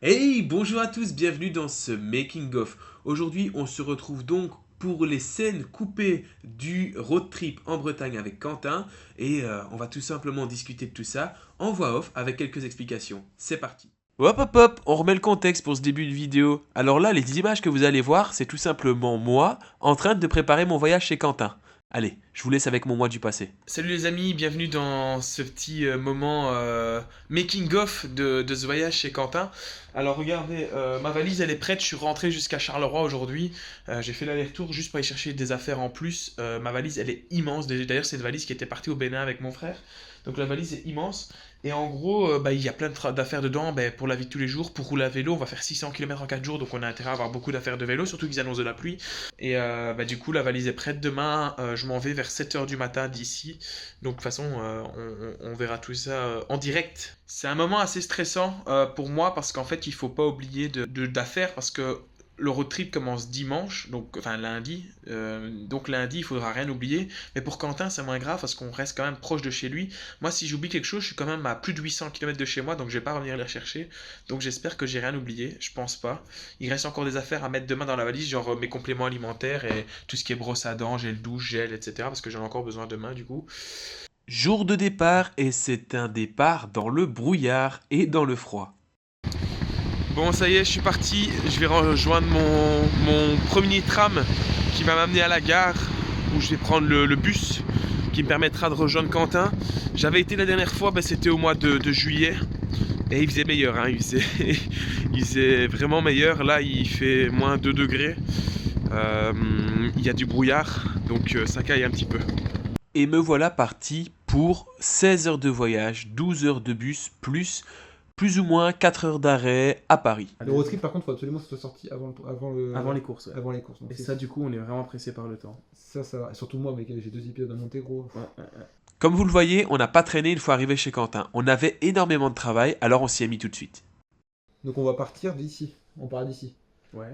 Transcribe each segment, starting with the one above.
Hey, bonjour à tous, bienvenue dans ce Making of. Aujourd'hui, on se retrouve donc pour les scènes coupées du road trip en Bretagne avec Quentin et on va tout simplement discuter de tout ça en voix off avec quelques explications. C'est parti. Hop hop hop, on remet le contexte pour ce début de vidéo. Alors là, les images que vous allez voir, c'est tout simplement moi en train de préparer mon voyage chez Quentin. Allez, je vous laisse avec mon moi du passé. Salut les amis, bienvenue dans ce petit moment making of de ce voyage chez Quentin. Alors regardez, ma valise elle est prête, je suis rentré jusqu'à Charleroi aujourd'hui. J'ai fait l'aller-retour juste pour aller chercher des affaires en plus. Ma valise elle est immense, d'ailleurs c'est une valise qui était partie au Bénin avec mon frère. Donc la valise est immense. Et en gros, il y a plein d'affaires dedans pour la vie de tous les jours. Pour rouler à vélo, on va faire 600 km en 4 jours, donc on a intérêt à avoir beaucoup d'affaires de vélo, surtout qu'ils annoncent de la pluie. Et du coup, la valise est prête demain. Je m'en vais vers 7 h du matin d'ici. Donc de toute façon, on verra tout ça en direct. C'est un moment assez stressant pour moi parce qu'en fait, il faut pas oublier d'affaires parce que le road trip commence dimanche, donc enfin lundi. Donc lundi, il faudra rien oublier. Mais pour Quentin, c'est moins grave parce qu'on reste quand même proche de chez lui. Moi, si j'oublie quelque chose, je suis quand même à plus de 800 km de chez moi, donc je vais pas revenir les rechercher. Donc j'espère que j'ai rien oublié. Je pense pas. Il reste encore des affaires à mettre demain dans la valise, genre mes compléments alimentaires et tout ce qui est brosse à dents, gel douche, gel, etc. Parce que j'en ai encore besoin demain du coup. Jour de départ et c'est un départ dans le brouillard et dans le froid. Bon, ça y est, je suis parti. Je vais rejoindre mon premier tram qui va m'amener à la gare où je vais prendre le bus qui me permettra de rejoindre Quentin. J'avais été la dernière fois, c'était au mois de juillet et il faisait meilleur. Hein, il faisait vraiment meilleur. Là, il fait moins 2 degrés. Il y a du brouillard, donc ça caille un petit peu. Et me voilà parti pour 16 heures de voyage, 12 heures de bus, plus ou moins 4 heures d'arrêt à Paris. Le road trip, par contre, il faut absolument que ce soit sorti Avant les courses, ouais. avant les courses. Donc Et ça, du coup, on est vraiment pressé par le temps. ça va. Et surtout moi, mec, j'ai 2 épisodes à monter, gros. Comme vous le voyez, on n'a pas traîné une fois arrivé chez Quentin. On avait énormément de travail, alors on s'y est mis tout de suite. Donc on va partir d'ici. On part d'ici. Ouais.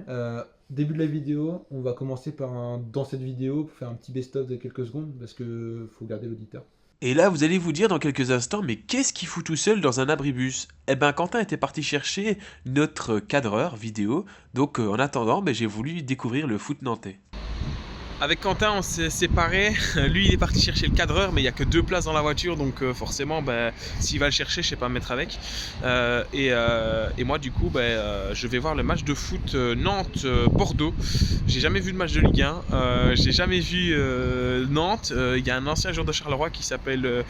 Début de la vidéo, on va commencer dans cette vidéo, pour faire un petit best-of de quelques secondes, parce que faut garder l'auditeur. Et là, vous allez vous dire dans quelques instants, mais qu'est-ce qu'il fout tout seul dans un abribus? Eh ben, Quentin était parti chercher notre cadreur vidéo, donc en attendant, j'ai voulu découvrir le foot nantais. Avec Quentin, on s'est séparés. Lui, il est parti chercher le cadreur, mais il n'y a que 2 places dans la voiture, donc forcément, s'il va le chercher, je sais pas me mettre avec. Et moi, du coup, je vais voir le match de foot Nantes-Bordeaux. J'ai jamais vu de match de Ligue 1. J'ai jamais vu Nantes. Il y a un ancien joueur de Charleroi qui s'appelle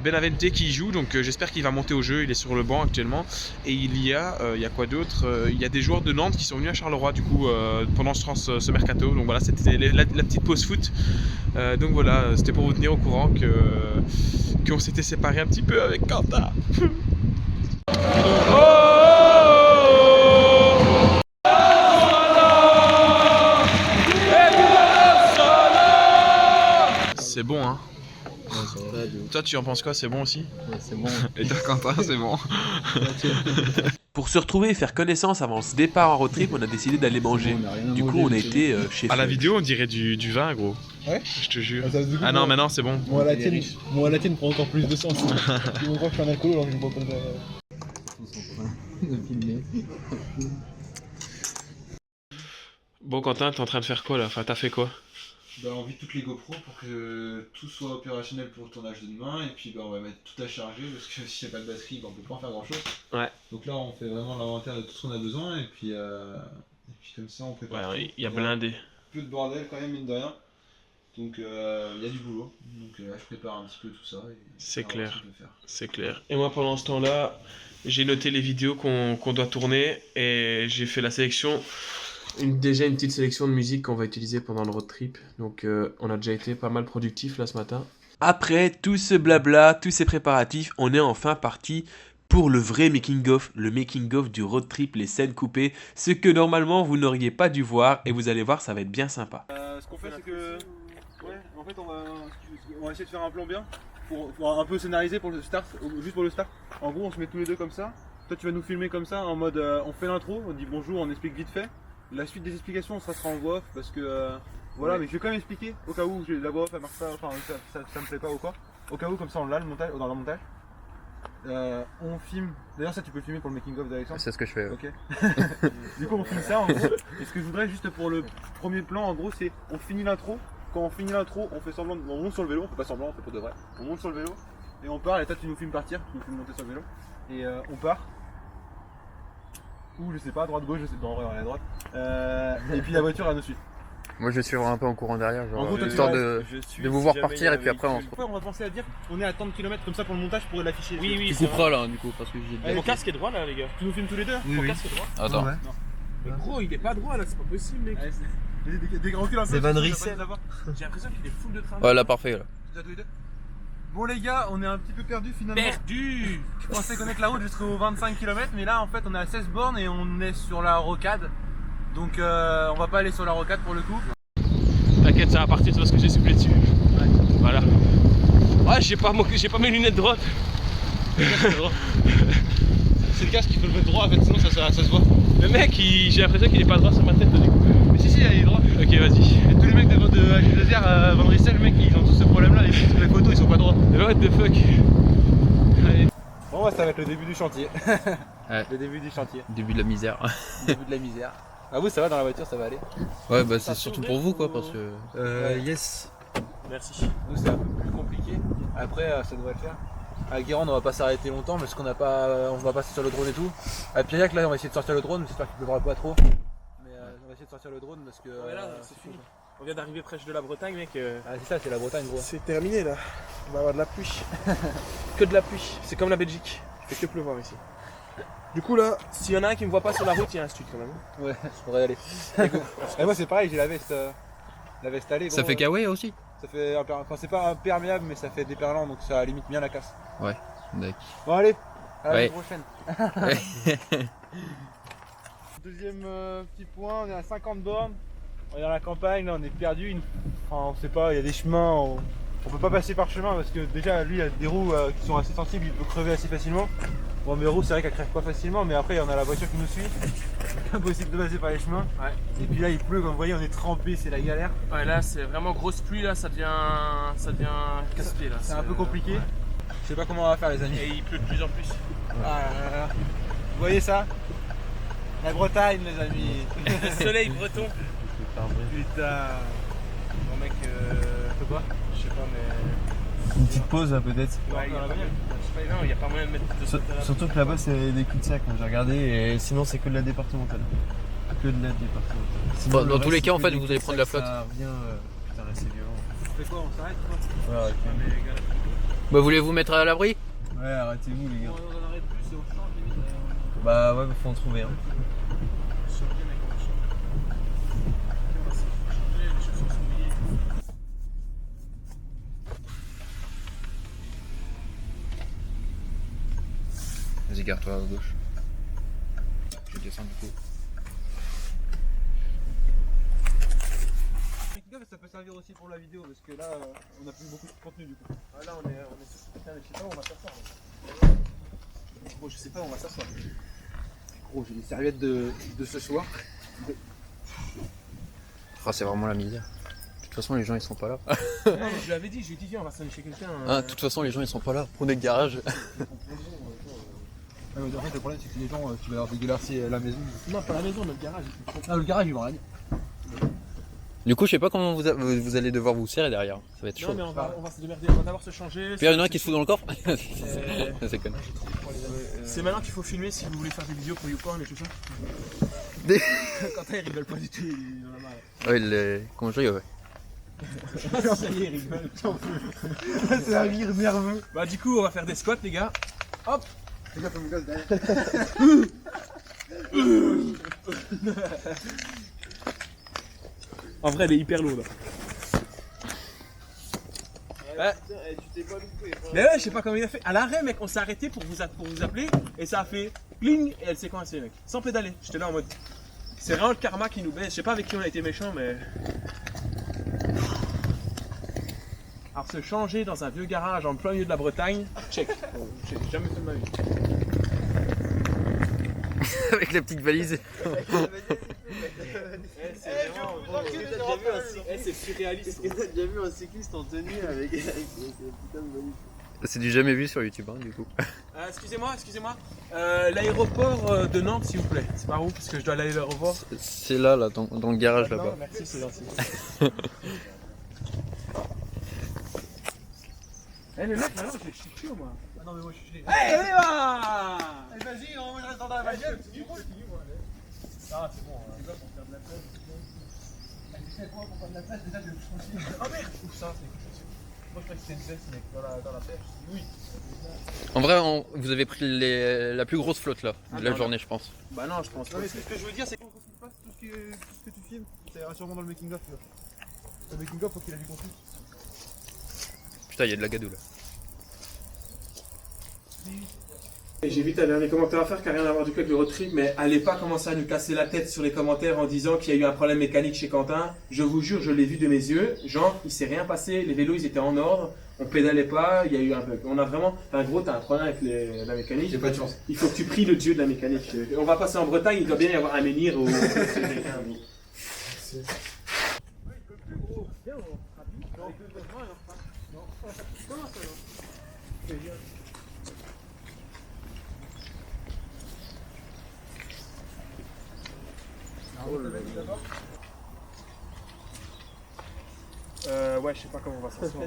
Benavente qui y joue, donc j'espère qu'il va monter au jeu. Il est sur le banc actuellement. Et il y a quoi d'autre? Il y a des joueurs de Nantes qui sont venus à Charleroi, du coup, pendant ce mercato. Donc voilà, c'était la petite pause foot. Donc voilà, c'était pour vous tenir au courant qu'on s'était séparé un petit peu avec Quentin. C'est bon, hein? Toi, tu en penses quoi? C'est bon aussi? Ouais, c'est bon. Et toi, Quentin, c'est bon. Pour se retrouver et faire connaissance avant ce départ en road trip, on a décidé d'aller manger. Du coup, on a été chez À la Fudge. vidéo, on dirait du vin, gros. Ouais. Je te jure. Du coup, Ah non, maintenant c'est bon. Moi, la tienne prend encore plus de sens. Ils vont croire que je suis un alcoolo alors que je ne bois pas de... Bon, Quentin, t'es en train de faire quoi là? Enfin, t'as fait quoi? On vide toutes les GoPro pour que tout soit opérationnel pour le tournage de demain. Et puis on va mettre tout à charger parce que s'il n'y a pas de batterie, on peut pas en faire grand chose. Ouais. Donc là, on fait vraiment l'inventaire de tout ce qu'on a besoin. Et puis comme ça, on prépare. Ouais, tout. il y a blindé. Peu de bordel quand même, mine de rien. Donc il y a du boulot. Donc là, je prépare un petit peu tout ça. C'est on va voir clair. ce qu'on peut faire. C'est clair. Et moi, pendant ce temps-là, j'ai noté les vidéos qu'on doit tourner et j'ai fait la sélection. Déjà une petite sélection de musique qu'on va utiliser pendant le road trip. Donc, on a déjà été pas mal productif là ce matin. Après tout ce blabla, tous ces préparatifs, on est enfin parti pour le vrai making-of, le making-of du road trip, les scènes coupées, ce que normalement vous n'auriez pas dû voir, et vous allez voir, ça va être bien sympa. Ce qu'on fait, c'est que. Ouais, en fait, on va essayer de faire un plan bien pour un peu scénariser pour le start, juste pour le start. En gros, on se met tous les deux comme ça. Toi, tu vas nous filmer comme ça, en mode on fait l'intro, on dit bonjour, on explique vite fait. La suite des explications, ça sera en voix off parce que. Voilà, mais je vais quand même expliquer au cas où la voix off elle marche pas, enfin ça me plaît pas ou quoi. Au cas où, comme ça, on l'a le montage, dans le montage. on filme. D'ailleurs, ça tu peux filmer pour le making of d'Alexandre. C'est ce que je fais. Ok. Du coup, on filme ça en gros. Et ce que je voudrais juste pour le premier plan, en gros, c'est on finit l'intro. Quand on finit l'intro, on fait semblant, on monte sur le vélo. On fait pas semblant, on fait pour de vrai. On monte sur le vélo et on part. Et toi, tu nous filmes partir, tu nous filmes monter sur le vélo. Et on part. Ou je sais pas, droite, gauche, je sais pas. En vrai, on est à droite. Et puis la voiture, elle nous suit. Moi je vais suivre un peu en courant derrière, genre En gros, toi, histoire tu de suis vous voir partir et puis après on se Après, on va penser à dire on est à tant de kilomètres comme ça pour le montage pour l'afficher. Oui, oui. Tu couperas là du coup parce que j'ai Allez, Mon ok. casque est droit là, les gars. Tu nous filmes tous les deux. Mon casque est droit. Attends. Mais gros, il est pas droit là, c'est pas possible, mec. Des grands culs un peu. C'est Van ça va Riesen. pas nous avoir. J'ai l'impression qu'il est full de travail. Ouais là parfait là. Tu as tous les deux. Bon les gars, on est un petit peu perdu finalement. Perdu. Je pensais connaître la route jusqu'aux 25 km, mais là en fait on est à 16 bornes et on est sur la rocade. Donc on va pas aller sur la rocade pour le coup. T'inquiète, ça va partir, c'est parce que j'ai soufflé dessus. Ouais. Voilà. Ouais, j'ai pas mes lunettes droites. C'est le casque qu'il faut le mettre droit en fait, sinon ça se voit. Le mec, j'ai l'impression qu'il est pas droit sur ma tête du coup. Mais si, il est droit. Ok, vas-y. Et tous les mecs de H2R, Van Riesen, mec, ils ont tous ce problème là, les photos ils sont pas droits. What the fuck. Allez. Bon, ça va être le début du chantier. Ouais. Le début du chantier. Début de la misère. Début de la misère. Ah vous ça va dans la voiture, ça va aller. Ouais bah c'est surtout pour vous quoi parce que. Yes. Merci. Nous c'est un peu plus compliqué. Après ça devrait le faire. À Guérande on va pas s'arrêter longtemps parce qu'on n'a pas. On va passer sur le drone et tout. À Piriac là on va essayer de sortir le drone, mais j'espère qu'il pleuvra pas trop. Mais on va essayer de sortir le drone parce que. Ouais, là, c'est fini. On vient d'arriver près de la Bretagne, mec. Ah c'est ça, c'est la Bretagne gros. C'est terminé là. On va avoir de la pluie. Que de la pluie. C'est comme la Belgique. Il fait que pleuvoir ici. Du coup là, s'il y en a un qui me voit pas sur la route, il y a un stud quand même. Ouais, je pourrais y aller. Et moi c'est pareil, j'ai la veste allée. Ça fait kawaii aussi. Ça fait enfin c'est pas imperméable mais ça fait déperlant donc ça limite bien la casse. Ouais. D'accord. Bon allez, à Ouais. la prochaine. Deuxième petit point, on est à 50 bornes. On est dans la campagne, là on est perdu. Enfin on sait pas, il y a des chemins, on peut pas passer par chemin parce que déjà lui il a des roues qui sont assez sensibles, il peut crever assez facilement. Bon mes roues c'est vrai qu'elles crèvent pas facilement mais après on a la voiture qui nous suit. Impossible de passer par les chemins. Ouais. Et puis là il pleut comme vous voyez, on est trempé, c'est la galère. Ouais, là, c'est vraiment grosse pluie, là, ça devient casse-pied, là. C'est un peu compliqué. Je sais pas comment on va faire les amis. Et il pleut de plus en plus. Ah là là. Vous voyez ça? La Bretagne les amis. Le soleil breton. Putain. Bon, mec, Faut quoi? je sais pas, mais. Une petite pause là peut-être. Ouais, il y a pas moyen de mettre de ce côté-là. Surtout que là-bas c'est des cul-de-sac, moi j'ai regardé et sinon c'est que de la départementale. Que de la départementale. Sinon, Bon, le dans tous reste, les cas, en c'est fait, des vous allez prendre la cul-de-sac, flotte. Ça revient, putain, c'est violent. On fait quoi? On s'arrête quoi? Voilà, ok. Bah voulez-vous mettre à l'abri? Ouais, arrêtez-vous les gars. On arrête plus et on change limite. Bah ouais, faut en trouver un. Vas-y, garde-toi à gauche. Je descends du coup. Ça peut servir aussi pour la vidéo parce que là on a plus beaucoup de contenu du coup. Ah, là on est sur putain mais je sais pas où on va s'asseoir. Gros je sais pas où on va s'asseoir. Gros j'ai des serviettes de ce soir. Ah, c'est vraiment la misère. De toute façon, les gens ils sont pas là. Non, mais je l'avais dit, je lui ai dit, viens, on va sonner chez quelqu'un. Ah, de toute façon, les gens ils sont pas là. Prenez le garage. Ah, mais en fait le problème c'est que les gens tu vas leur dégueulasser la maison. Non, pas la maison, mais le garage. Ah le garage ils vont rien. Du coup, je sais pas comment vous allez devoir vous serrer derrière. Ça va être chaud. Non, mais on va se démerder, on va d'abord se changer. Puis il y en a un qui se fout dans le corps. C'est con. C'est maintenant qu'il faut filmer si vous voulez faire des vidéos pour YouPorn et tout ça. Quand ils rigolent pas du tout, ils en ont marre. Ouais, le congé, ouais. Ça y est, ils rigolent. C'est un rire nerveux. Bah, du coup, on va faire des squats, les gars. Hop. Fais gaffe à mon gosse derrière. En vrai, elle est hyper lourde. Ouais. Mais ouais, je sais pas comment il a fait. À l'arrêt, mec, on s'est arrêté pour vous appeler et ça a fait pling et elle s'est coincée, mec. Sans pédaler. J'étais là en mode. C'est vraiment le karma qui nous baisse. Je sais pas avec qui on a été méchant, mais. Alors, se changer dans un vieux garage en plein milieu de la Bretagne, check. Bon, j'ai jamais fait de ma vie. Avec la petite valise. C'est surréaliste. Est-ce que t'as déjà vu un cycliste en tenue avec cette putain de valise? C'est du jamais vu sur YouTube, hein, du coup. Excusez-moi. L'aéroport de Nantes, s'il vous plaît. C'est par où? Parce que je dois aller à l'aéroport. C'est là, dans le garage là-bas. Merci, c'est gentil. Eh le mec, maintenant je suis chaud moi. Ah non mais moi je suis chaud. Allez, on y va. Vas-y, on reste dans la bagnole. Ah c'est bon, c'est quoi pour faire de la place? Pour faire de la place, déjà je vais me changer. Oh merde. Ouf ça, c'est écoute. Moi je croyais que c'était une veste mec, dans la pêche. Oui. En vrai, vous avez pris la plus grosse flotte là, de la journée, je pense. Bah non, je pense pas. Non mais ce que je veux dire c'est qu'on fasse tout ce que tu filmes, ça ira sûrement dans le making of. Le making of faut qu'il a du contenu. Putain, il y a de la gadoue là. Et j'ai vu ta dernier commentaire à faire qui n'a rien à voir du coup avec le road trip, mais allez pas commencer à nous casser la tête sur les commentaires en disant qu'il y a eu un problème mécanique chez Quentin. Je vous jure, je l'ai vu de mes yeux. Genre, il s'est rien passé, les vélos ils étaient en ordre, on pédalait pas, il y a eu un bug. On a vraiment, t'as un problème avec la mécanique. J'ai pas de chance. Il faut que tu pries le dieu de la mécanique. On va passer en Bretagne, il doit bien y avoir un menhir ou. Ouais, je sais pas comment on va s'en sortir.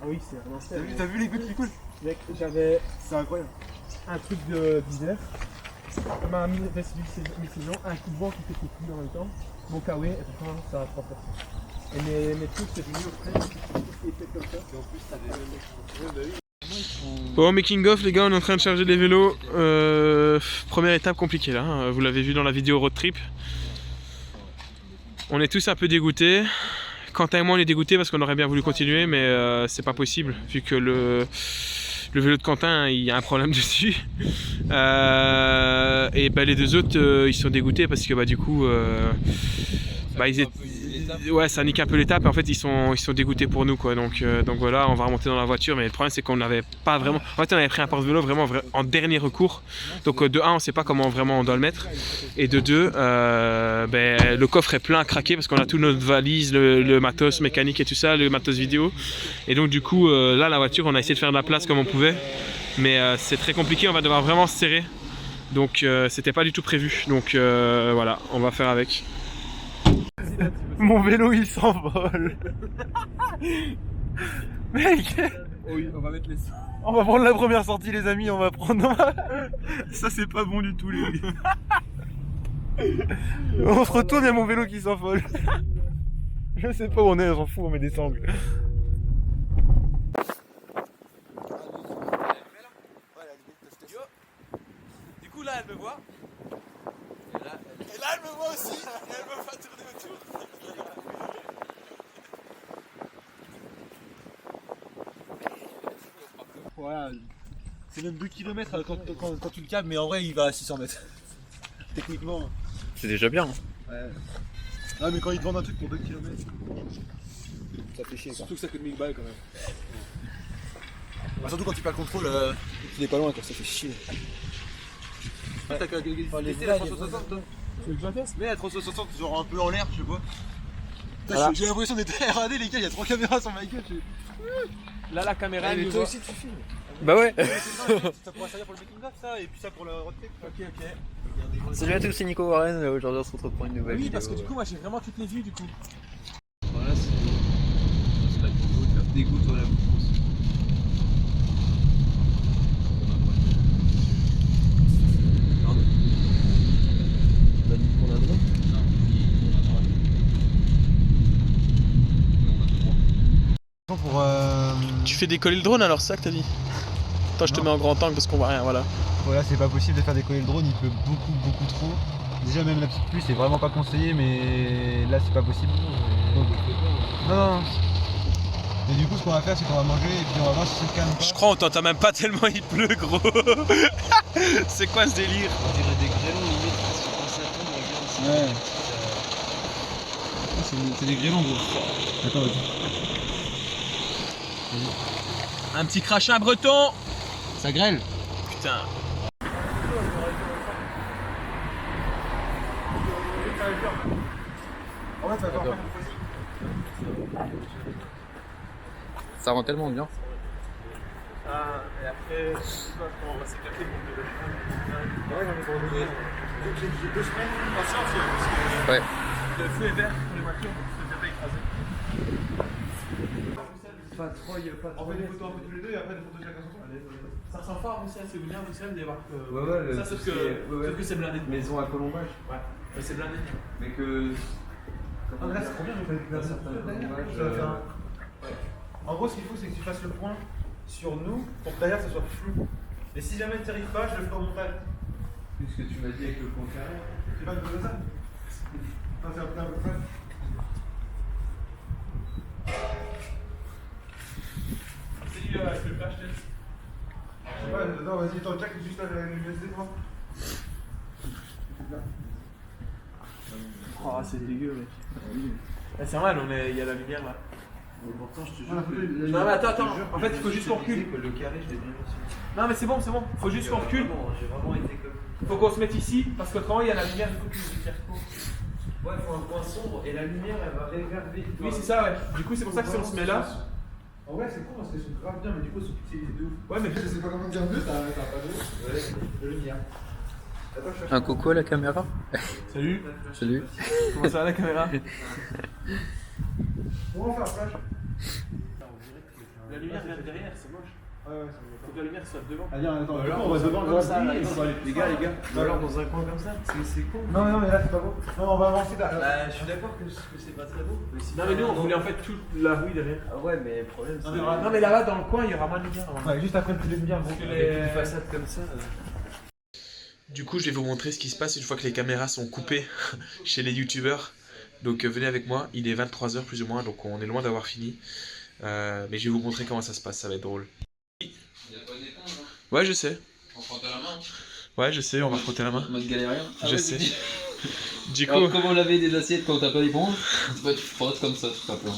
Ah oui, c'est un ancien. T'as vu les gouttes qui coulent? Mec, C'est incroyable. un truc d'hiver, ma veste mi-saison, un coup de vent qui fait coucou en même temps, mon kawaii, et pourtant ça va 3 fois. Et mes trucs, c'est venu au frais, et fait comme ça. Et en plus, t'avais Bon, making of les gars, on est en train de charger les vélos. Première étape compliquée là, hein. Vous l'avez vu dans la vidéo road trip. On est tous un peu dégoûtés. Quentin et moi on est dégoûtés parce qu'on aurait bien voulu continuer, mais c'est pas possible vu que le vélo de Quentin il y a un problème dessus. Et bah, les deux autres ils sont dégoûtés parce que bah, du coup ouais, ça nique un peu l'étape et en fait ils sont dégoûtés pour nous quoi. Donc voilà, on va remonter dans la voiture, mais le problème c'est qu'on n'avait pas vraiment, en fait on avait pris un porte-vélo vraiment en dernier recours. Donc de 1 on sait pas comment vraiment on doit le mettre, et de 2 le coffre est plein à craquer parce qu'on a toute notre valise, le matos mécanique et tout ça, le matos vidéo, et donc du coup là la voiture on a essayé de faire de la place comme on pouvait, mais c'est très compliqué, on va devoir vraiment se serrer, donc c'était pas du tout prévu, donc voilà, on va faire avec. Mon vélo il s'envole. Mec, Oui, on va mettre les. on va prendre la première sortie les amis, on va prendre... Ça c'est pas bon du tout les gars. On se retourne, il y a mon vélo qui s'envole. Je sais pas où on est, on s'en fout, on met des sangles. Du coup là elle me voit. Et là elle me voit aussi. Et elle me fait tourner autour. Voilà, c'est même 2 km quand tu le câbles, mais en vrai il va à 600 mètres. Techniquement. C'est déjà bien. Hein. Ouais. Ah mais quand ils te vendent un truc pour 2 km, ça fait chier quoi. Surtout que ça coûte 1000 balles quand même. Bah, surtout quand tu perds le contrôle, tu n'es pas loin quoi, ça fait chier. T'as qu'à tester la 360 toi. Tu veux que je la teste? Mais la 360 genre un peu en l'air, je sais pas. Voilà. J'ai l'impression d'être RAD les gars, il y a 3 caméras sur ma gueule. Là la caméra elle nous voit. aussi tu filmes. Bah ouais. Ça pourrait servir pour le making of ça, et puis ça pour le road trip. Ok. Salut à tous, c'est Nico Warren. Aujourd'hui on se retrouve pour une nouvelle Oui vidéo. parce que du coup moi j'ai vraiment toutes les vues du coup. Voilà, c'est la vidéo de la dégoûte à la France. Tu fais décoller le drone alors, c'est ça que t'as dit? Attends, je te mets en grand angle parce qu'on voit rien, voilà. Voilà, c'est pas possible de faire décoller le drone, il pleut beaucoup trop. Déjà même la petite pluie c'est vraiment pas conseillé, mais là c'est pas possible. Non. Et du coup ce qu'on va faire c'est qu'on va manger et puis on va voir si c'est le calme ou pas. Je crois on t'entend même pas tellement il pleut gros. C'est quoi ce délire? On dirait des grêlons limite, parce que quand ça tombe, regarde. Ouais. C'est des grêlons gros. Attends, vas-y. Un petit crachin breton. Ça grêle. Putain. Ça rend tellement bien. Et après, je sais pas quand on va s'éclater pour le Ouais, j'en ai pour deux. J'ai 2 semaines de patience parce que Ouais. Le feu est vert pour les voitures, donc je ne peux pas écraser. pas trop, il y a pas trop. On fait des photos un peu tous les deux et après des photos de chacun son tour. Ça ressemble fort à Bruxelles, c'est bien Bruxelles, des marques. Ouais, ça, sauf que c'est blindé. Maison à colombage. Ouais, mais c'est blindé. Mais que. Ah, là, c'est trop bien, mais il fallait faire ça. En gros, ce qu'il faut, c'est que tu fasses le point sur nous pour que derrière ça soit flou. Et si jamais tu n'y arrives pas, je le ferai au montage. Puisque tu m'as dit avec le point carré. Tu vas te poser ça? Enfin, c'est un peu près. C'est lui avec le flash test. Ouais, non, vas-y, t'en check juste là l'USD, toi. Oh, c'est dégueu, mec. C'est normal, il y a la lumière là. Mais pourtant, je te Ah, jure. Non, mais attends, en fait, il faut juste qu'on recule. Le carré, je l'ai bien reçu. Non, mais c'est bon, faut juste qu'on recule. J'ai vraiment été comme. Faut qu'on se mette ici, parce que quand il y a la lumière, il faut que tu éclaires trop. Ouais, il faut un point sombre et la lumière, elle va réverber. Oui, c'est ça, ouais. Du coup, c'est pour ça que si on se met là. En vrai, c'est con parce qu'elles sont grave bien, mais du coup, elles sont pixelisées de ouf. Ouais, mais Je sais pas comment dire deux, t'as pas deux. Ouais, de lumière. Attends, je cherche. Un coucou à la caméra. salut. Salut. Comment ça va la caméra? Comment on fait un flash? La lumière vient de derrière, c'est moche. Ouais, ouais, c'est Faut que la lumière soit devant. Ah, viens, attends, on va devant, comme ça, là, là, les gars, Ou alors dans un coin comme ça, c'est con. Non, mais là, c'est pas beau. Non, on va avancer là. Bah, je suis d'accord que c'est pas très beau. Non, mais nous, on voulait en fait toute la rue derrière. Ah ouais, mais le problème, c'est. Non, mais là-bas, dans le coin, il y aura moins de lumière. Ouais, juste après le coup de lumière, gros. Avec une façade comme ça. Du coup, je vais vous montrer ce qui se passe une fois que les caméras sont coupées chez les youtubeurs. Donc venez avec moi, il est 23 h plus ou moins, donc on est loin d'avoir fini. Mais je vais vous montrer comment ça se passe, ça va être drôle. Ouais, je sais. On frotte à la main. Ouais, je sais, on va frotter la main. En mode galérien. Je sais. Du coup, Alors, comment laver des assiettes quand t'as pas d'éponge? Bah, tu frottes comme ça, tout simplement.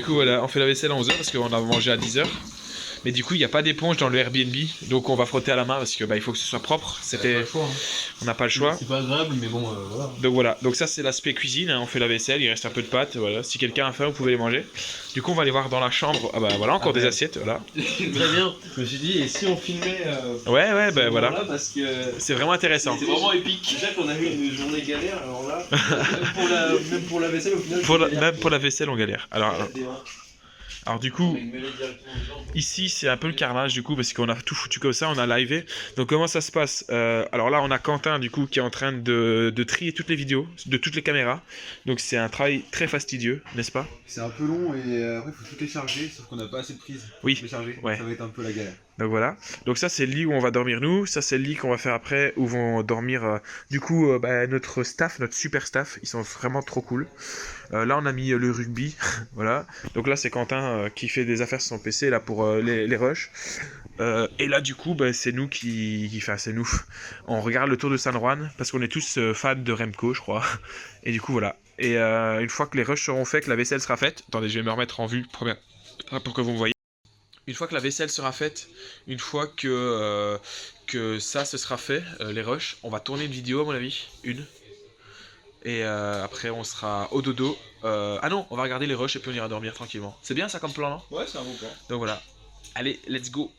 voilà, on fait la vaisselle à 11 h parce qu'on a mangé à 10 h. Mais du coup, il n'y a pas d'éponge dans le Airbnb, donc on va frotter à la main parce que il faut que ce soit propre. On n'a pas le choix. C'est pas agréable, mais bon, voilà. Donc voilà, donc ça c'est l'aspect cuisine, hein. On fait la vaisselle, il reste un peu de pâtes, voilà. Si quelqu'un a faim, vous pouvez les manger. Du coup, on va aller voir dans la chambre. Ah bah voilà, encore des assiettes, voilà. Très bien. Je me suis dit, et si on filmait Ouais, bah voilà. là, parce que C'est vraiment intéressant. c'est vraiment épique. Déjà qu'on a eu une journée galère, alors là, même pour la vaisselle, au final. Même pour la vaisselle, on galère. Alors du coup, ici c'est un peu le carnage du coup parce qu'on a tout foutu comme ça, on a livé. Donc comment ça se passe? Alors là on a Quentin du coup qui est en train de trier toutes les vidéos de toutes les caméras. Donc c'est un travail très fastidieux, n'est-ce pas? C'est un peu long et après il faut tout les charger, sauf qu'on n'a pas assez de prise pour Oui, les charger. ouais. Ça va être un peu la galère. Donc voilà. Donc ça c'est le lit où on va dormir nous, ça c'est le lit qu'on va faire après où vont dormir du coup notre staff, notre super staff, ils sont vraiment trop cool. Là on a mis le rugby, voilà. Donc là c'est Quentin qui fait des affaires sur son PC là pour les rushs. Et là du coup c'est nous enfin c'est nous. On regarde le Tour de San Juan parce qu'on est tous fans de Remco je crois. Et du coup voilà. Et une fois que les rushs seront faits, que la vaisselle sera faite, attendez je vais me remettre en vue pour que vous me voyez. Une fois que la vaisselle sera faite, une fois que ça se sera fait, les rushs, on va tourner une vidéo à mon avis, une. Et après on sera au dodo. Ah non, on va regarder les rushs et puis on ira dormir tranquillement. C'est bien ça comme plan, non? Ouais, c'est un bon plan. Donc voilà. Allez, let's go.